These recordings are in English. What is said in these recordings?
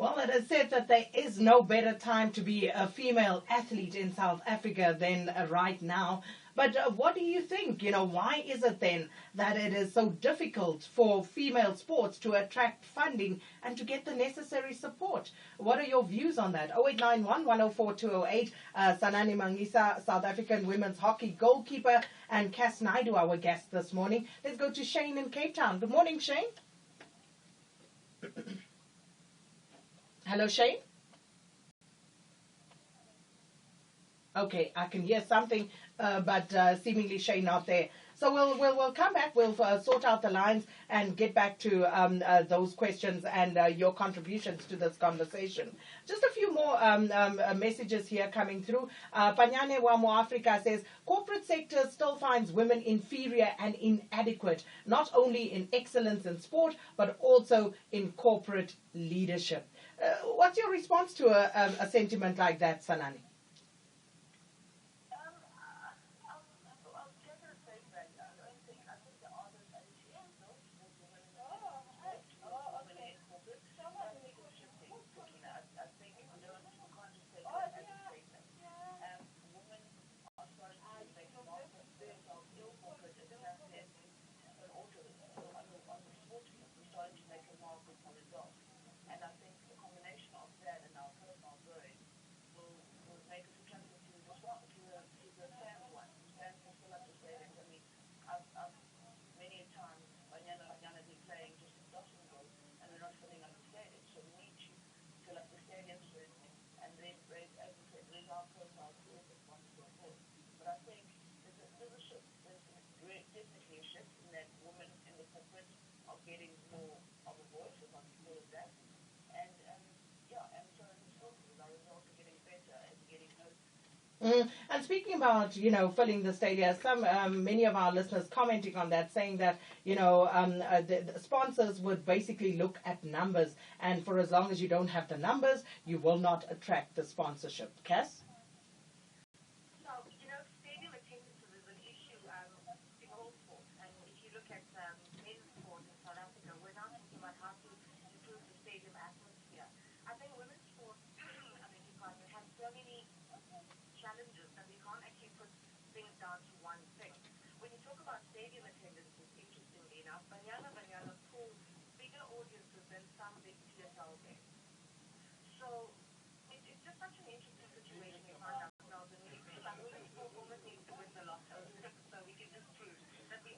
Well, it is said that there is no better time to be a female athlete in South Africa than right now. But what do you think? Why is it then that it is so difficult for female sports to attract funding and to get the necessary support? What are your views on that? 0891 104 208. Sanani Mangisa, South African women's hockey goalkeeper, and Cass Naidu, our guest this morning. Let's go to Shane in Cape Town. Good morning, Shane. Hello, Shane? Okay, I can hear something, but seemingly Shane not there. So we'll come back. We'll sort out the lines and get back to those questions and your contributions to this conversation. Just a few more messages here coming through. Panyane wa Mo Africa says, corporate sector still finds women inferior and inadequate, not only in excellence in sport, but also in corporate leadership. What's your response to a sentiment like that, Sanani? And speaking about, filling the stadia, many of our listeners commenting on that, saying that, the sponsors would basically look at numbers, and for as long as you don't have the numbers, you will not attract the sponsorship. Cass?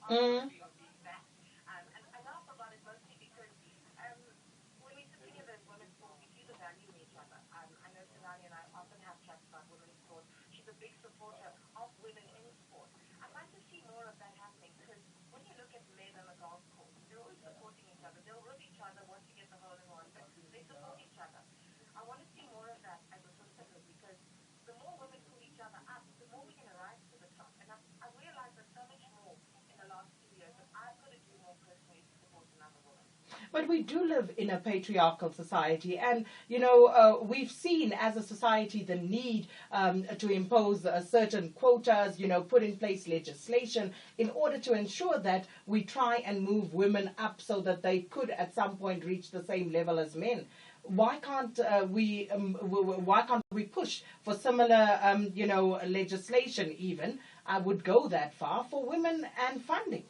Mm. But we do live in a patriarchal society, and we've seen as a society the need to impose certain quotas, put in place legislation in order to ensure that we try and move women up so that they could at some point reach the same level as men. Why can't we push for similar legislation? Even I would go that far for women and funding.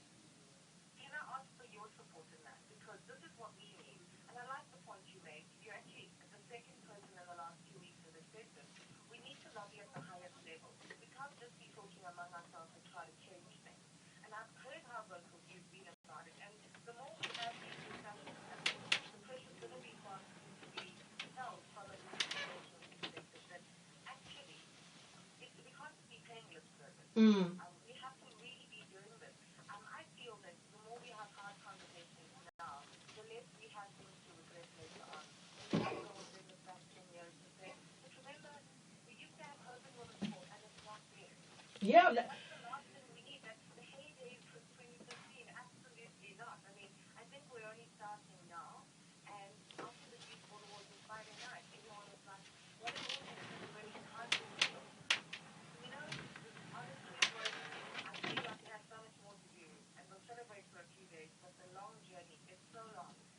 Mm. Yeah.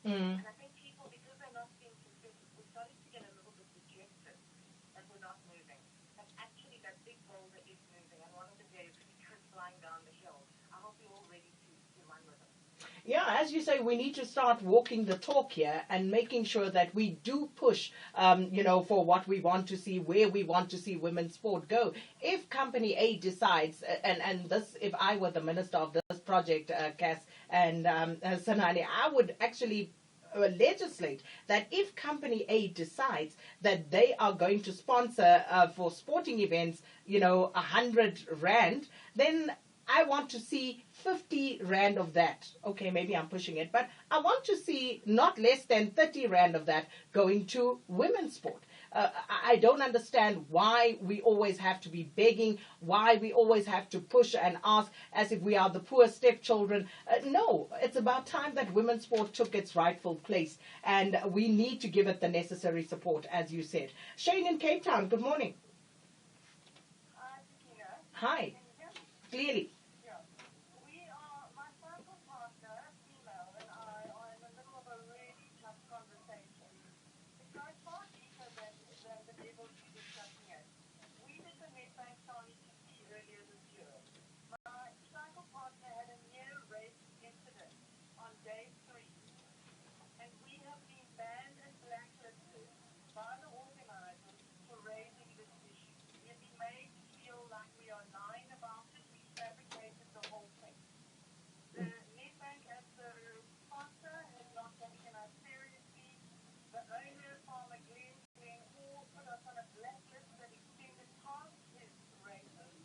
Mm. actually that big boulder is moving, and one of the days is flying down the hill. I hope you're all ready to run with it. Yeah, as you say, we need to start walking the talk here and making sure that we do push, for what we want to see, where we want to see women's sport go. If Company A decides, and this, if I were the minister of this project, Cass and Sanani, I would actually legislate that if Company A decides that they are going to sponsor for sporting events, 100 rand, then I want to see 50 rand of that. Okay, maybe I'm pushing it, but I want to see not less than 30 rand of that going to women's sport. I don't understand why we always have to be begging, why we always have to push and ask as if we are the poor stepchildren. No, it's about time that women's sport took its rightful place, and we need to give it the necessary support, as you said. Shane in Cape Town, good morning. Hi, Tina. Hi, Can you hear me? clearly. Yeah. We are, my cycle partner, female, and I are in the middle of a really tough conversation. It goes far deeper than the level she's discussing it. We did the Nedbank County TV earlier this year. My cycle partner had a near rape incident on day 3, and we have been banned and blacklisted by the organizers for raising this issue. We have been made to feel like we are lying about it. We fabricated the whole thing. The Nedbank as the sponsor has not taken us seriously. The owner, Farmer Glenn Hall, put us on a blacklist that extended past his races.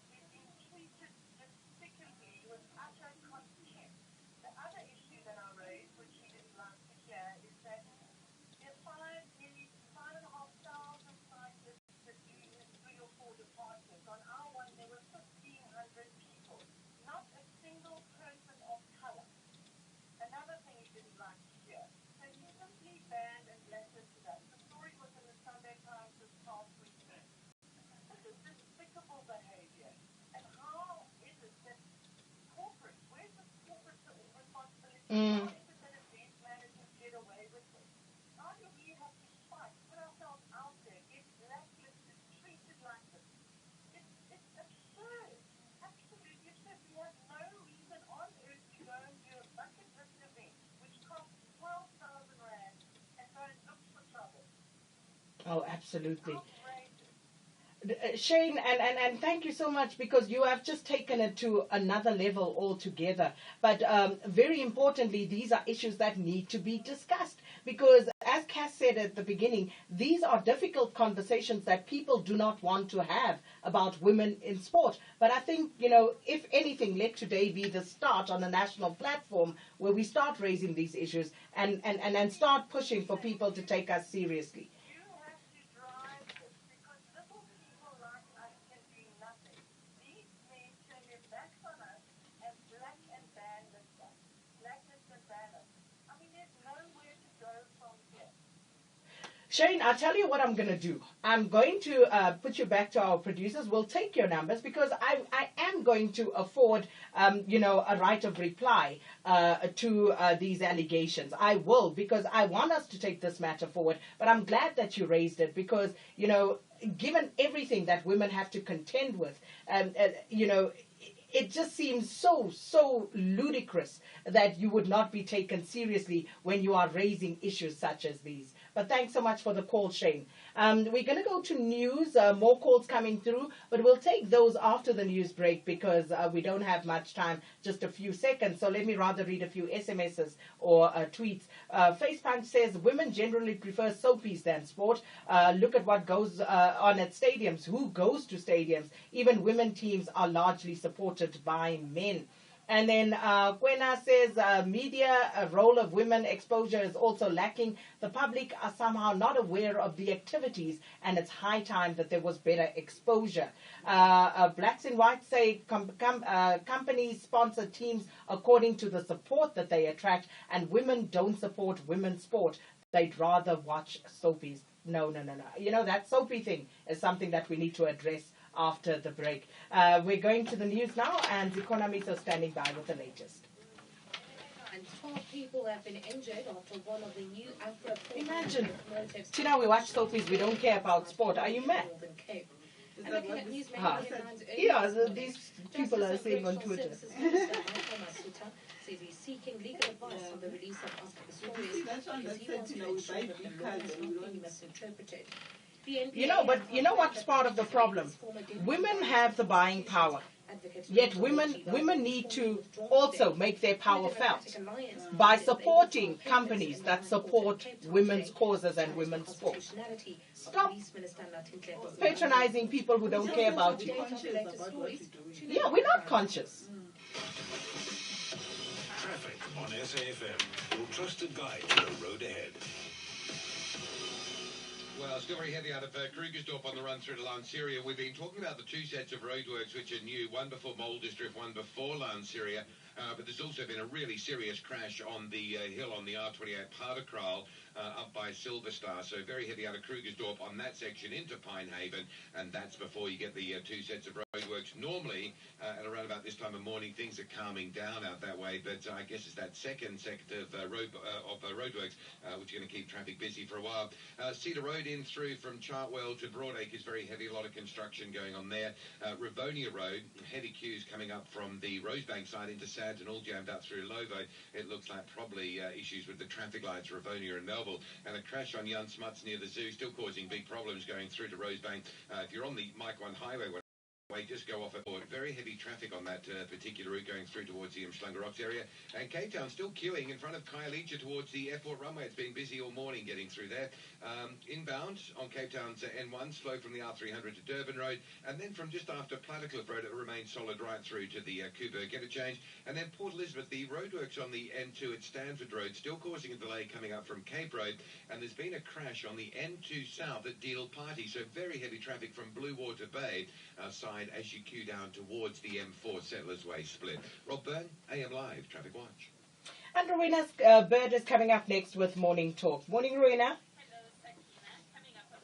We've been treated despicably with utter contempt. The other issue that I raised, which he didn't like to hear, is that there are nearly 5,500 cyclists that do 3 or 4 departures. On our one, there were 1,500 people, not a single person of color. Another thing he didn't like to hear. So he simply banned and blacklisted us. The story was in the Sunday Times this past weekend. This is despicable behavior. And how is it that corporate, where's the corporate responsibility? How is it that event managers get away with this? How do we have to fight, put ourselves out there, get blacklisted, treated like this? It's absurd. Absolutely absurd. We have no reason on earth to go and do a bucket list event, which costs 12,000 rand, and go and look for trouble. Oh, absolutely. Outrageous. Shane, and thank you so much, because you have just taken it to another level altogether. But very importantly, these are issues that need to be discussed, because as Cass said at the beginning, these are difficult conversations that people do not want to have about women in sport. But I think, if anything, let today be the start on a national platform where we start raising these issues and start pushing for people to take us seriously. You have to drive this, because little people like us can do nothing. These men turn their backs on us and black and ban this stuff. Blacklist and ban us. I mean, there's nowhere to go from here. Shane, I'll tell you what I'm going to do. I'm going to put you back to our producers. We'll take your numbers, because I am going to afford, a right of reply to these allegations. I will, because I want us to take this matter forward. But I'm glad that you raised it, because, given everything that women have to contend with, it just seems so ludicrous that you would not be taken seriously when you are raising issues such as these. But thanks so much for the call, Shane. We're going to go to news. More calls coming through, but we'll take those after the news break, because we don't have much time, just a few seconds. So let me rather read a few SMSs or tweets. Facepunch says, women generally prefer soapies than sport. Look at what goes on at stadiums. Who goes to stadiums? Even women teams are largely supported by men. And then Kwena says, media role of women exposure is also lacking. The public are somehow not aware of the activities, and it's high time that there was better exposure. Blacks in White say companies sponsor teams according to the support that they attract, and women don't support women's sport. They'd rather watch soapies. No. That soapy thing is something that we need to address after the break. We're going to the news now, and Economists are standing by with the latest. And 12 people have been injured after one of the new Imagine. See, now we watch soapies, we don't care about sport. Are you mad? And looking at news Ah. headlines Yeah, earlier this morning, these people are Justice saying and on Correctional Twitter. Services Minister Michael Masuta says he's seeking legal advice on the release of Oscar Pistorius because he wants to ensure that the law is not being misinterpreted. The You know, but NPA you know what's part of the problem? Women have the buying power. Yet women need to also make their power felt by supporting companies that support women's causes and women's sport. Stop patronizing people who don't care about you. Yeah, we're not conscious. Traffic on SAFM, your trusted guide to the road ahead. Well, still very heavy out of Krugersdorp on the run through to Lanseria. We've been talking about the two sets of roadworks which are new, one before Mouldistrift, one before Lanseria. But there's also been a really serious crash on the hill on the R28 Paardekraal up by Silver Star. So very heavy out of Krugersdorp on that section into Pinehaven. And that's before you get the two sets of roadworks. Normally, at around about this time of morning, things are calming down out that way. But I guess it's that second sector of roadworks which are going to keep traffic busy for a while. Cedar Road in through from Chartwell to Broadacre is very heavy. A lot of construction going on there. Rivonia Road, heavy queues coming up from the Rosebank side into Sad and all jammed up through Lovo. It looks like probably issues with the traffic lights, Rivonia and Melville. And a crash on Jan Smuts near the zoo, still causing big problems going through to Rosebank. If you're on the Mike 1 highway, just go off at very heavy traffic on that particular route going through towards the Umhlanga Rocks area. And Cape Town still queuing in front of Khayelitsha towards the airport runway. It's been busy all morning getting through there. Inbound on Cape Town's N1, slow from the R300 to Durban Road. And then from just after Plattercliff Road, it remains solid right through to the Coburg interchange. And then Port Elizabeth, the roadworks on the N2 at Stanford Road, still causing a delay coming up from Cape Road. And there's been a crash on the N2 South at Deal Party. So very heavy traffic from Blue Water Bay side as you queue down towards the M4 Settlers Way split. Rob Byrne, AM Live, Traffic Watch. And Rowena's Bird is coming up next with Morning Talk. Morning, Rowena.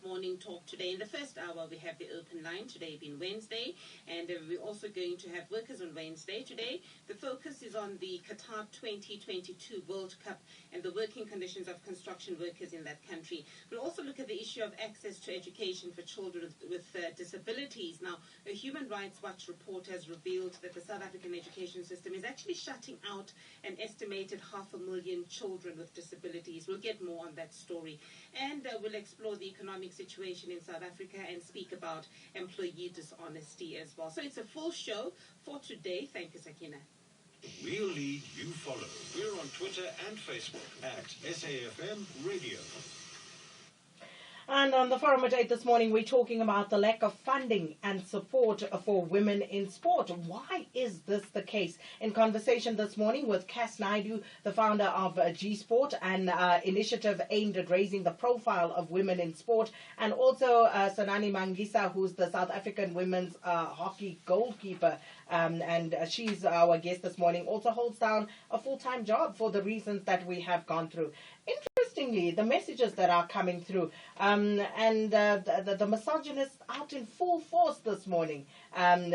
Morning Talk today. In the first hour, we have the open line, today being Wednesday, and we're also going to have workers on Wednesday. Today, the focus is on the Qatar 2022 World Cup and the working conditions of construction workers in that country. We'll also look at the issue of access to education for children with disabilities. Now, a Human Rights Watch report has revealed that the South African education system is actually shutting out an estimated 500,000 children with disabilities. We'll get more on that story. And we'll explore the economic situation in South Africa and speak about employee dishonesty as well. So it's a full show for today. Thank you, Sakina. We'll lead, you follow. We're on Twitter and Facebook at SAFM Radio. And on the Forum at 8 this morning, we're talking about the lack of funding and support for women in sport. Why is this the case? In conversation this morning with Cass Naidu, the founder of G Sport, an initiative aimed at raising the profile of women in sport, and also Sanani Mangisa, who's the South African women's hockey goalkeeper. And she's our guest this morning, also holds down a full-time job for the reasons that we have gone through. Interestingly, the messages that are coming through, the misogynists out in full force this morning. And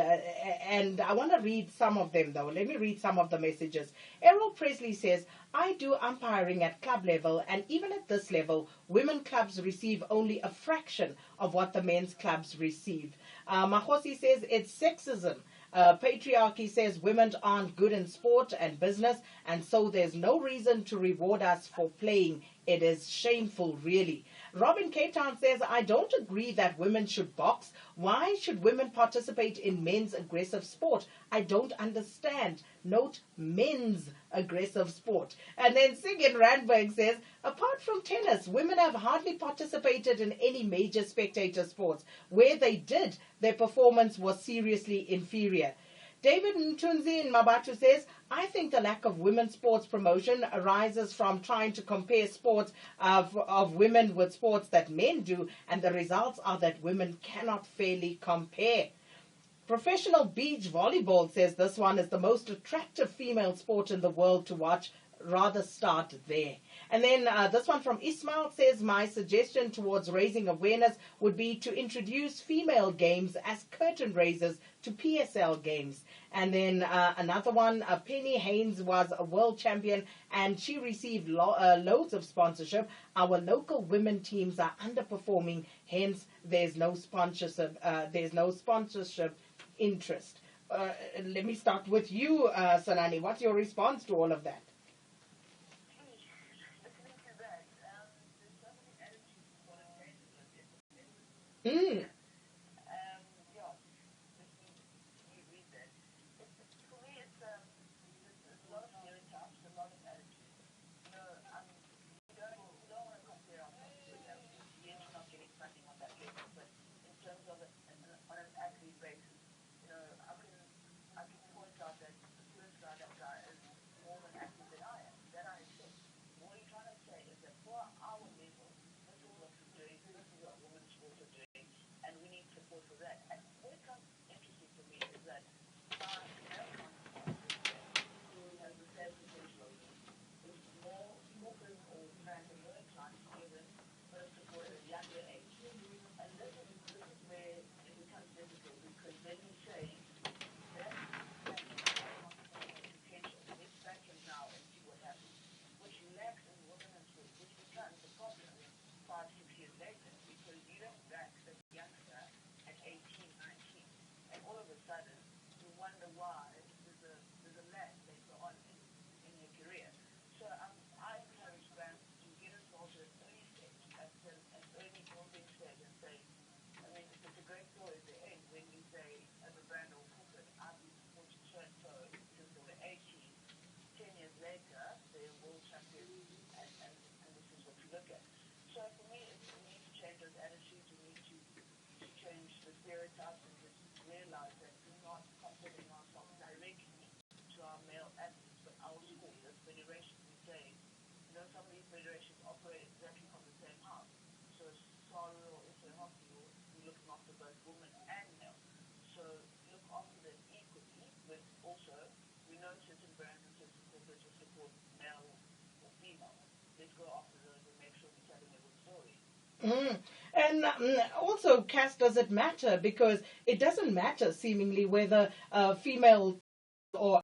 I want to read some of them, though. Let me read some of the messages. Errol Presley says, I do umpiring at club level, and even at this level, women clubs receive only a fraction of what the men's clubs receive. Mahosi says, it's sexism. Patriarchy says women aren't good in sport and business, and so there's no reason to reward us for playing. It is shameful, really. Robin Cape Town says, I don't agree that women should box. Why should women participate in men's aggressive sport? I don't understand. Note, men's aggressive sport. And then Sigyn Randberg says, apart from tennis, women have hardly participated in any major spectator sports. Where they did, their performance was seriously inferior. David Ntunzi in Mabatu says, I think the lack of women's sports promotion arises from trying to compare sports of women with sports that men do, and the results are that women cannot fairly compare. Professional beach volleyball says this one is the most attractive female sport in the world to watch. Rather start there. And then this one from Ismail says, my suggestion towards raising awareness would be to introduce female games as curtain raisers to PSL games. And then another one, Penny Haynes was a world champion and she received loads of sponsorship. Our local women teams are underperforming, hence there's no sponsorship. Interest. Let me start with you, Salani. What's your response to all of that? Listening to that, there's so many attitudes to what it takes to get Mm. yeah, you read that. For me, there's a lot of stereotypes, a lot of attitudes. You know, we don't want to compare ourselves with them. Yes, we're not getting funding on that level, but in terms of on an athlete basis, you know, I can point out that the first guy is more of an athlete than I am. That I accept. What we're trying to say is that for our level, this is what we're doing, this is what women's sports are doing, and we need support for that. And what becomes interesting for me is that my male counterpart has the same potential as me, is more open or trying to learn, trying to give in, but of support at a younger age. And this is where it becomes difficult because then you say that potential. Let's back him now and see what happens. Which lacks in women's sports, which becomes a problem 5, 6 years later because you don't back the youngster at 18, 19. And all of a sudden, you wonder why there's a lag later on in your career. So I encourage brands to get involved at an early stage, at an early building stage and say, I mean, it's a great story at the end when you say, as a brand or corporate, I've been supporting so-and-so since they were 18. 10 years later, they're world champions, and this is what we look at. So for me, we need to change those attitudes. We need to change the stereotypes and just realize that we're not comparing ourselves directly to our male athletes, but our sport, the federations. We say, you know, some of these federations operate exactly from the same house. So soccer or also hockey, we're looking after both women and male. So look after them equally, but also we know certain brands and certain corporates will support male or female. Let's go after those and make sure we're telling a good story. Mm. And also, Cass, does it matter? Because it doesn't matter seemingly whether female or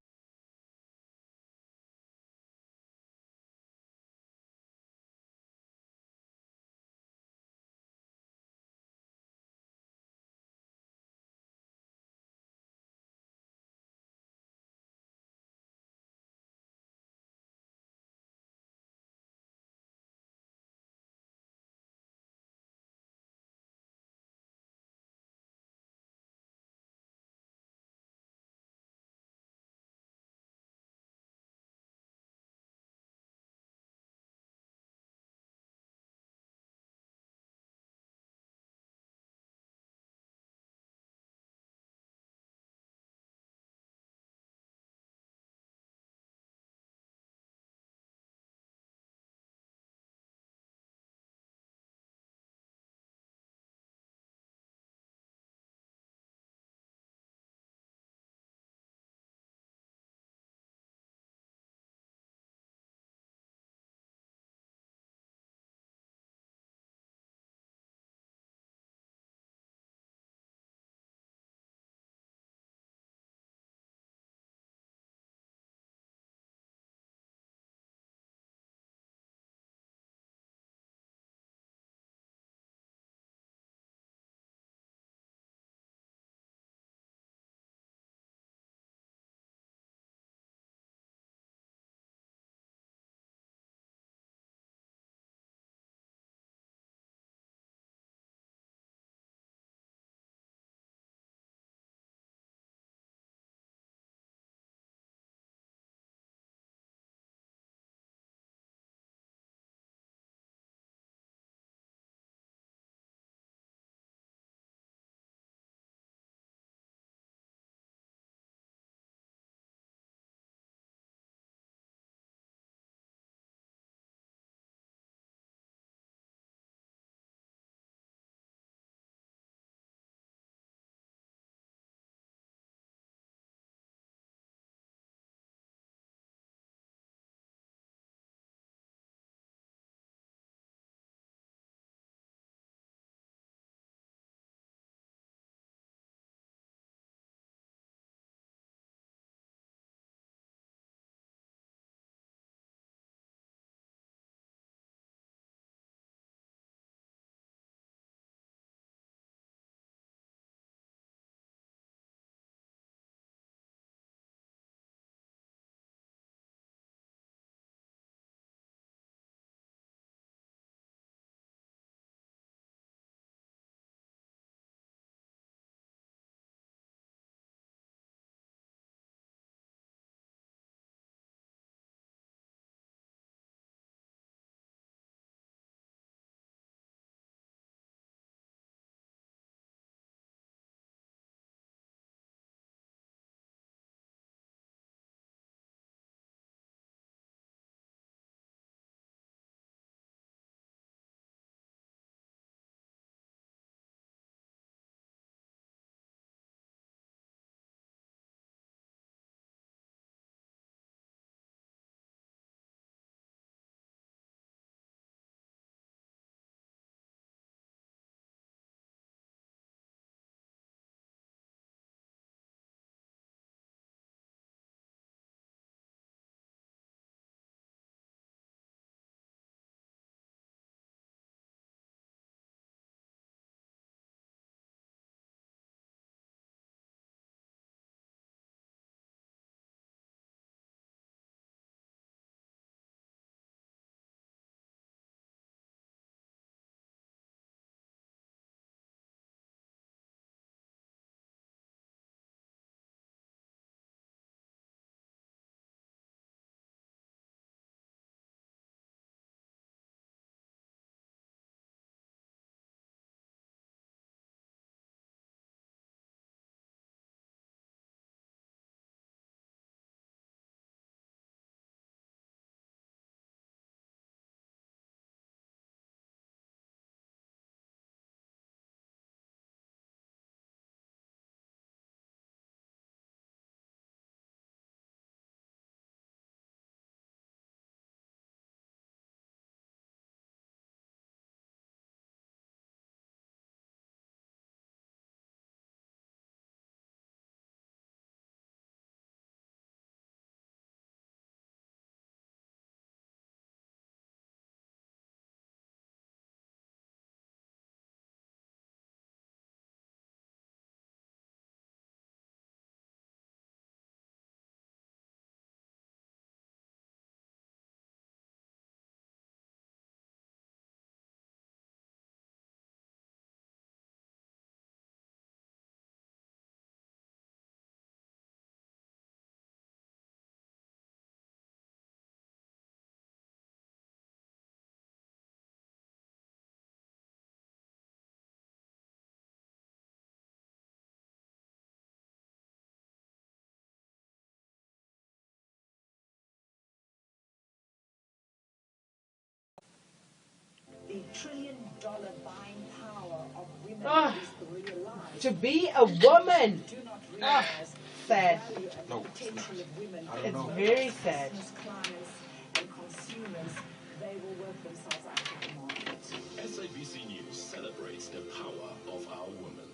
trillion-dollar buying power of women Ah, is realized. to be a woman. Do not Ah, realize sad. the value and the potential of women. It's very sad. Business clients and consumers, they will work themselves out of the market. SABC News celebrates the power of our women.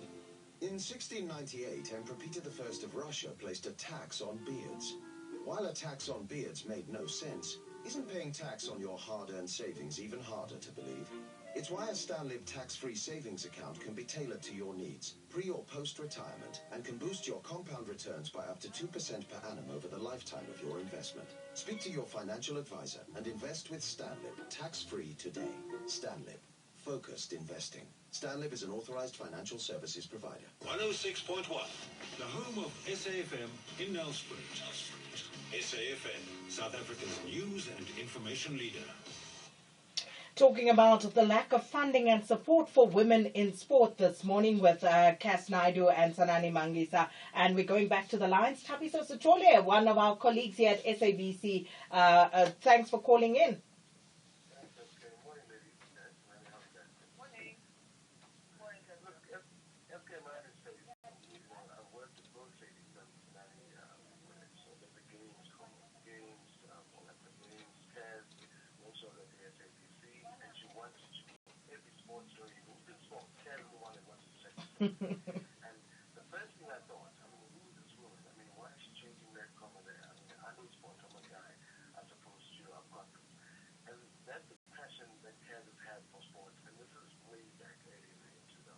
In 1698, Emperor Peter I of Russia placed a tax on beards. While a tax on beards made no sense, isn't paying tax on your hard-earned savings even harder to believe? It's why a StanLib tax-free savings account can be tailored to your needs, pre- or post-retirement, and can boost your compound returns by up to 2% per annum over the lifetime of your investment. Speak to your financial advisor and invest with StanLib tax-free today. StanLib. Focused investing. StanLib is an authorized financial services provider. 106.1, the home of SAFM in Nelspruit. SAFM, South Africa's news and information leader. Talking about the lack of funding and support for women in sport this morning with Cass Naidu and Sanani Mangisa. And we're going back to the lines. Tapiso Sitole, one of our colleagues here at SABC. Thanks for calling in. And the first thing I thought, I mean, who is this woman? I mean, why is she changing that comment there? I mean, I know sport, I'm a guy, as opposed to I've got them. And that's the passion that Kaz has had for sports, and this is way back early in 2000.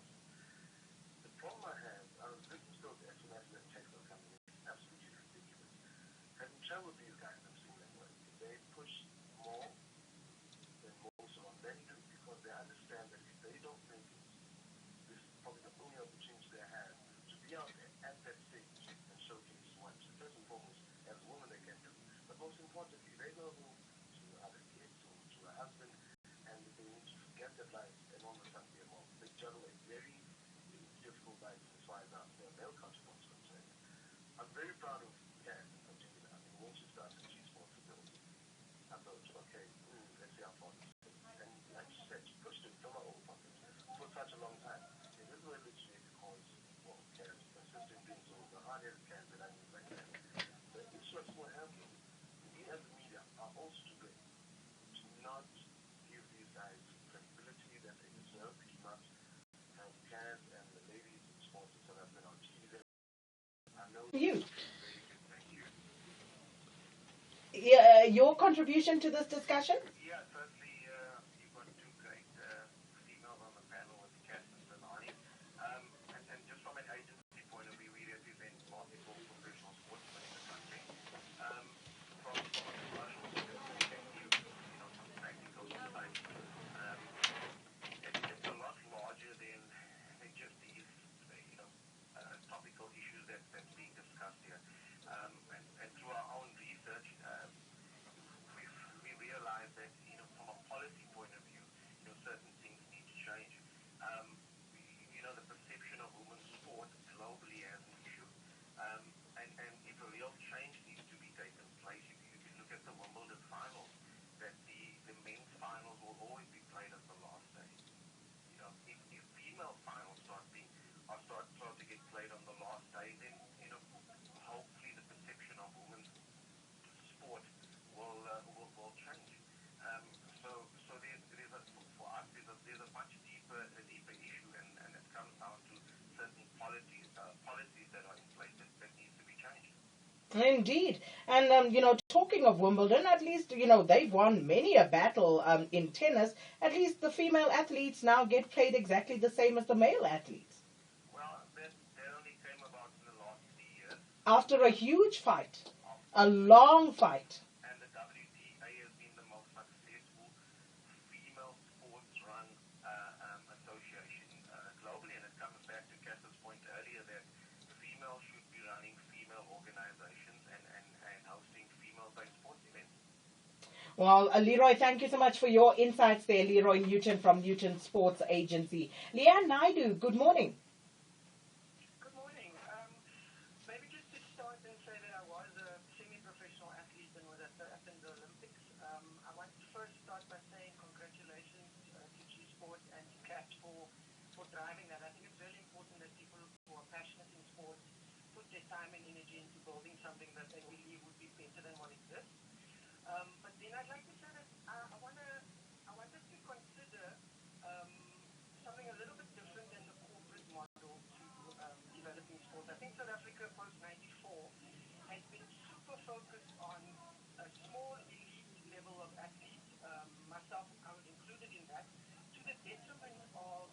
The problem I have, I was listening to those SMS and texts that are coming in, absolutely ridiculous. Having traveled with these guys, I've seen them work. They push more than most of them then do, because they understand that if they don't make it, this is probably the only opportunity they have to be out there at that stage and showcase what, first and foremost, as a woman they can do. But most importantly, they go home to other kids or to a husband, and they need to forget that life and all of a sudden be a mom. They juggle a very difficult life as far as their male counterparts are concerned. I'm very proud of Kat in particular. I mean, when she started, she sports ability. I thought, okay, let's see how far this is. And like she said, she pushed it from her own pocket for such a long time. And this is where literally because, well, Kat consistent being so the hardest Kat that I knew back then. The issue of what happened, we as the media are also to blame to not give these guys credibility that they deserve, to not have Kat and the ladies in sports in South Africa on TV. I know You. very good, thank you. Your contribution to this discussion? Yeah, firstly, you've got two great females on the panel with Cass and Zanani. And just from an agency point of view, we represent multiple professional sportsmen in the country. From a commercial perspective, some practical insight. It's a lot larger than just these, topical issues that's being discussed here. And through our own research, we realize that, from a policy point of view, certain things need to change. The perception of women's sport globally as an issue, and if a real change needs to be taken place, if you look at the Wimbledon finals, that the men's finals will always be played at the last day. If female finals start to get played on the last day, then hopefully the perception of women's sport will change. So for us there's a much deeper issue, and it comes down to certain policies that are in place that needs to be changed. Indeed. And, talking of Wimbledon, at least, they've won many a battle in tennis. At least the female athletes now get played exactly the same as the male athletes. Well, that only came about in the last 3 years, After a huge fight, a long fight. and the WTA has been the most successful female sports run association globally, and it comes back to Cass's point earlier that females should be running female organizations and hosting female-based sports events. Well, Leroy, thank you so much for your insights there, Leroy Newton from Newton Sports Agency. Leanne Naidu, good morning. Good morning. Maybe just to start and say that I was a semi-professional athlete and was at the Athens Olympics. I want to first start by saying congratulations to G driving that. I think it's really important that people who are passionate in sports put their time and energy into building something that they believe would be better than what exists. But then I'd like to say that I want us to consider um, something a little bit different than the corporate model to developing sports. I think South Africa post '94 has been super focused on a small elite level of athletes. Myself, I was included in that, to the detriment of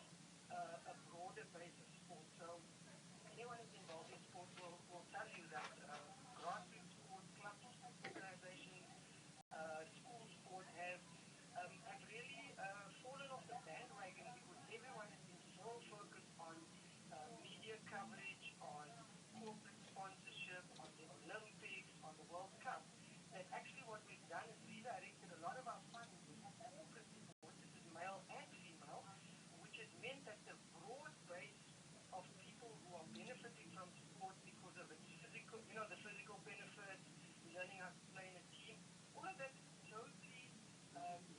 a broader base of sports. So anyone who's involved in sports will tell you that grassroots sports, club sports organizations, school sport have really fallen off the bandwagon because everyone has been so focused on media coverage, on corporate sponsorship, on the Olympics, on the World Cup, that actually what we've done is redirected a lot of our funds into corporate sports, this is male and female, which has meant that the broad base of people who are benefiting from sport because of its physical, the physical benefits, learning how to play in a team, all of that is totally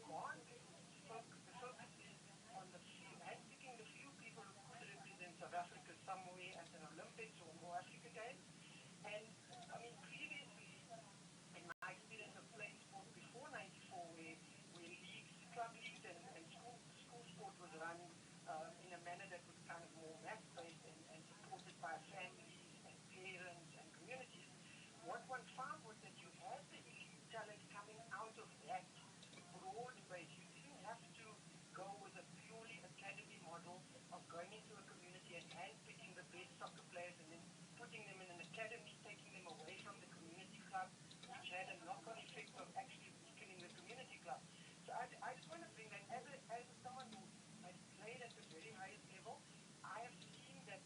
gone. The focus is on the few, handpicking the few people who could represent South Africa somewhere at an Olympics or Africa Games. And I mean, previously, in my experience of playing sport before '94, where leagues, club leagues, and school sport was run in a manner that was kind of more math-based and supported by families and parents and communities, what one found was that you had the elite talent coming out of that broad base. You didn't have to go with a purely academy model of going into a community and handpicking the best soccer players and then putting them in an academy, taking them away from the community club, which had a knock-on effect of actually weakening the community club. So I just want to bring that as someone who has played at the very highest level, I have seen that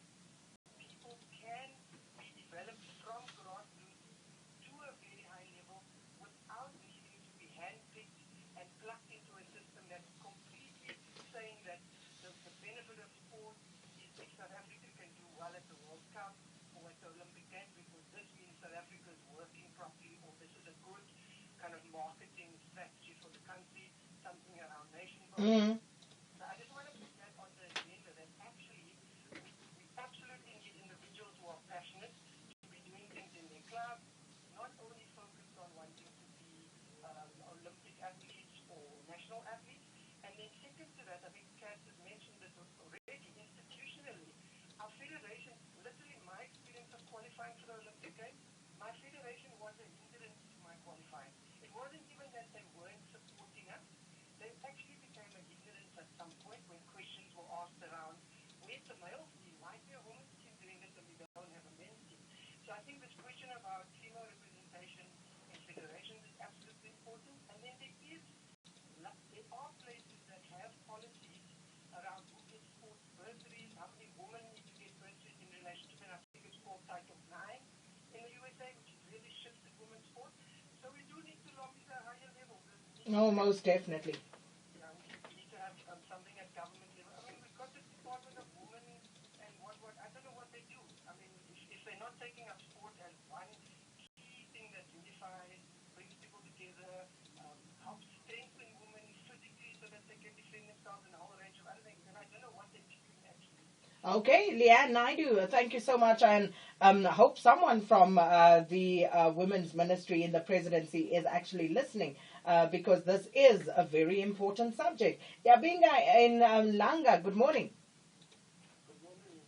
people can be developed from grassroots to a very high level without needing to be handpicked and plugged into a system that's completely saying that the benefit of sport is if South Africa can do well at the World Cup or at the Olympic Games because this means South Africa is working properly or this is a good kind of marketing strategy for the country, something around nation building. So I just want to put that on the agenda that actually we absolutely need individuals who are passionate to be doing things in their club, not only focused on wanting to be Olympic athletes or national athletes. And then second to that, I think Cass has mentioned this already, institutionally, our federation, literally my experience of qualifying for the Olympic Games, my federation was a hindrance to my qualifying. It wasn't even that they weren't supporting us. They actually became a hindrance at some point when questions were asked around, where's the male team? Why is there a women's team doing this and we don't have a men's team? So I think this question about female representation in federations is absolutely important. And then there are places that have policies around who gets sports bursaries, how many women need to get bursaries in relation to, and I think it's called Title 9 in the USA, which has really shifted women's sport. So we do need to lobby at a higher level. Oh, most definitely. We need to have something at government level. I mean, we've got the Department of Women and what I don't know what they do. I mean, if they're not taking up sport as one key thing that unifies, brings people together, helps strengthen women physically so that they can defend themselves in a whole range of other things, then I don't know what they're doing actually. Okay, Leanne Naidu, thank you so much. And I hope someone from the Women's Ministry in the presidency is actually listening because this is a very important subject. Yabinga in Langa, good morning. Good morning.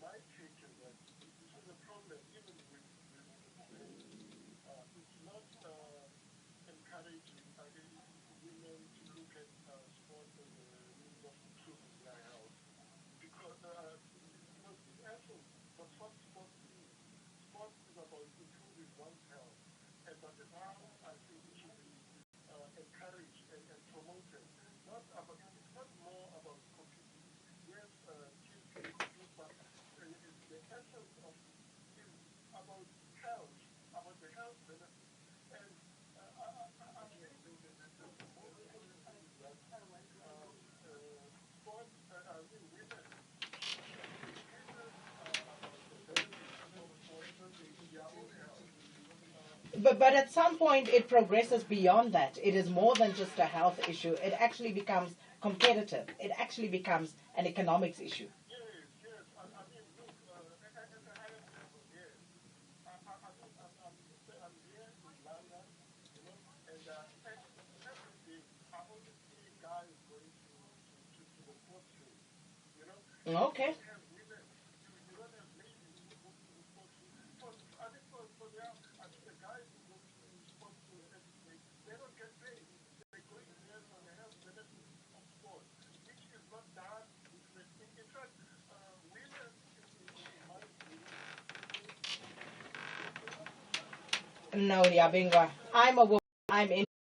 My take is that this is a problem even with it's not encouraging women to look at sport as a means of improving their health because in essence that's what sport is. Sport is about improving one's health, and that is how I think it should be encouraged and promoted. It's not more about competing. Yes, teams can compete, but the essence of it is about health, about the health benefits. And I think the most important thing is that sport, women should be educated about the benefits of sport in their own health. but at some point it progresses beyond that. It is more than just a health issue. It actually becomes competitive. It actually becomes an economics issue. Yes, yes. I mean, look, at the highest level, yes. I'm here in London, you know, and every day I only see guys going to the sports field, you know. Okay. You don't have women, you don't have ladies who go to the sports field. I think for their, I think the guys who go to sports field every day, they don't get paid. They're going there for the health benefits of sport, which is not done with respect. In fact, women, in my view, they are not valued. No, Yabingwa. I'm a woman. I'm in.